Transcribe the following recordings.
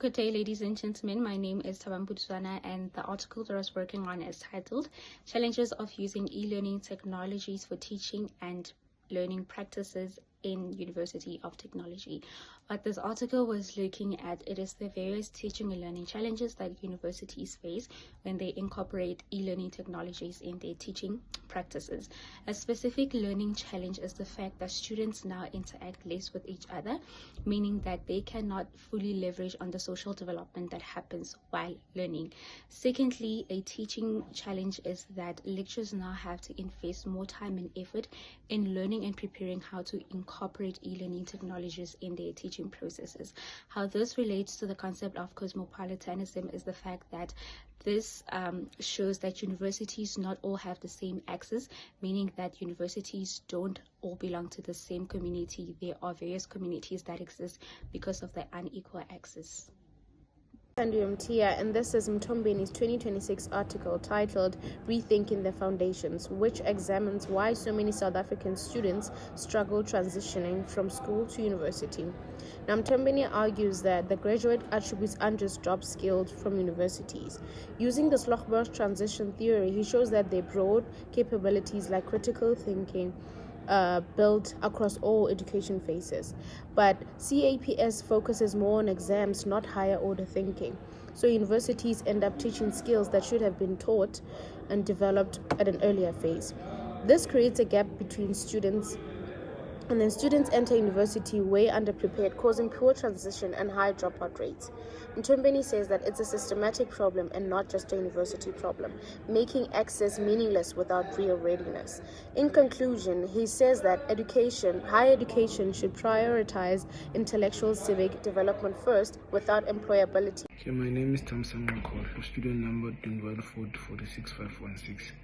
Good day, ladies and gentlemen. My name is Tabambutswana, and the article that I was working on is titled Challenges of Using E-Learning Technologies for Teaching and Learning Practices in University of Technology. What this article was looking at, it is the various teaching and learning challenges that universities face when they incorporate e-learning technologies in their teaching practices. A specific learning challenge is the fact that students now interact less with each other, meaning that they cannot fully leverage on the social development that happens while learning. Secondly, a teaching challenge is that lecturers now have to invest more time and effort in learning and preparing how to incorporate e-learning technologies in their teaching processes. How this relates to the concept of cosmopolitanism is the fact that this shows that universities not all have the same access, meaning that universities don't all belong to the same community. There are various communities that exist because of the unequal access. Mtia, and this is Mtombeni's 2026 article titled Rethinking the Foundations, which examines why so many South African students struggle transitioning from school to university. Now, Mtombeni argues that the graduate attributes unjust job skills from universities. Using the Slochberg transition theory, he shows that their broad capabilities like critical thinking built across all education phases. But CAPS focuses more on exams, not higher order thinking. So universities end up teaching skills that should have been taught and developed at an earlier phase. This creates a gap between students, and then students enter university way underprepared, causing poor transition and high dropout rates. Mtombeni says that it's a systematic problem and not just a university problem, making access meaningless without real readiness. In conclusion, he says that higher education should prioritize intellectual civic development first without employability. Okay, my name is Tamsam Makol, student number 46516.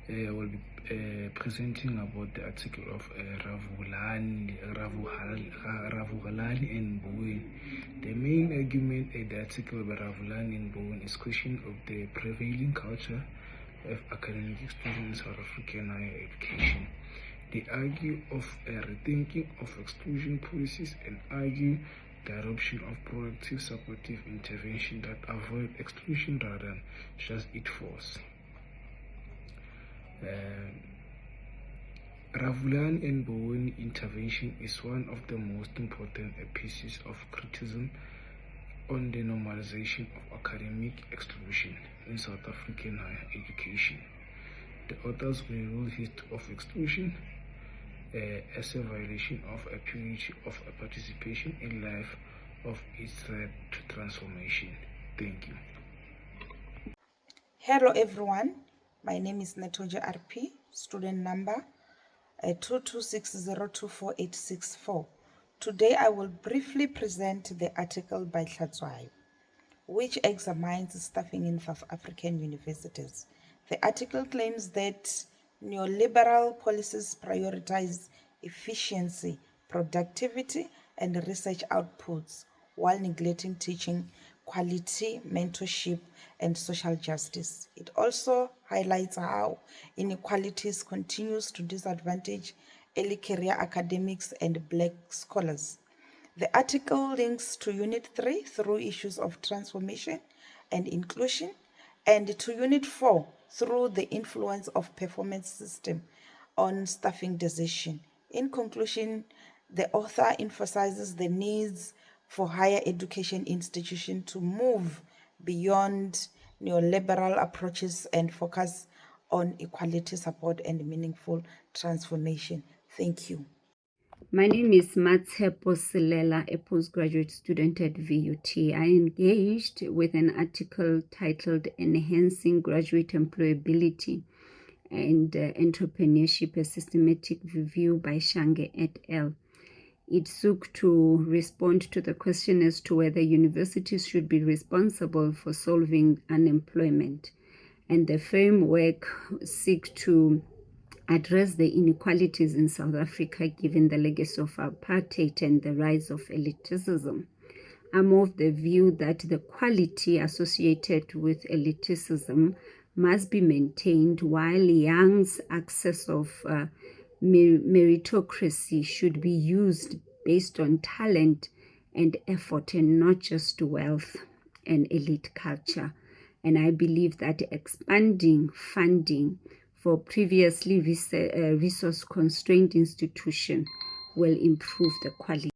I will be presenting about the article of Ravulani and Bowen. The main argument in the article by Ravulani and Bowen is question of the prevailing culture of academic exclusion in South African higher education. They argue of a rethinking of exclusion policies and argue the adoption of proactive supportive intervention that avoid exclusion rather than just its force. Ravulani and Bowen intervention is one of the most important pieces of criticism on the normalization of academic exclusion in South African higher education. The authors will rule history of exclusion as a violation of a purity of a participation in life of its threat to transformation. Thank you. Hello everyone, my name is Netoja RP, student number 2260248664. Today I will briefly present the article by Hlatswayo, which examines staffing in South African universities. The article claims that neoliberal policies prioritize efficiency, productivity, and research outputs while neglecting teaching quality, mentorship, and social justice. It also highlights how inequalities continues to disadvantage early career academics and Black scholars. The article links to Unit 3 through issues of transformation and inclusion, and to Unit 4 through the influence of performance system on staffing decision. In conclusion, the author emphasizes the needs for higher education institutions to move beyond neoliberal approaches and focus on equality support and meaningful transformation. Thank you. My name is Matshepo Silela, a postgraduate student at VUT. I engaged with an article titled Enhancing Graduate Employability and Entrepreneurship, a Systematic Review by Shange et al. It sought to respond to the question as to whether universities should be responsible for solving unemployment. And the framework seeks to address the inequalities in South Africa given the legacy of apartheid and the rise of elitism. I'm of the view that the quality associated with elitism must be maintained while young's access of meritocracy should be used based on talent and effort, and not just wealth and elite culture. And I believe that expanding funding for previously resource-constrained institutions will improve the quality.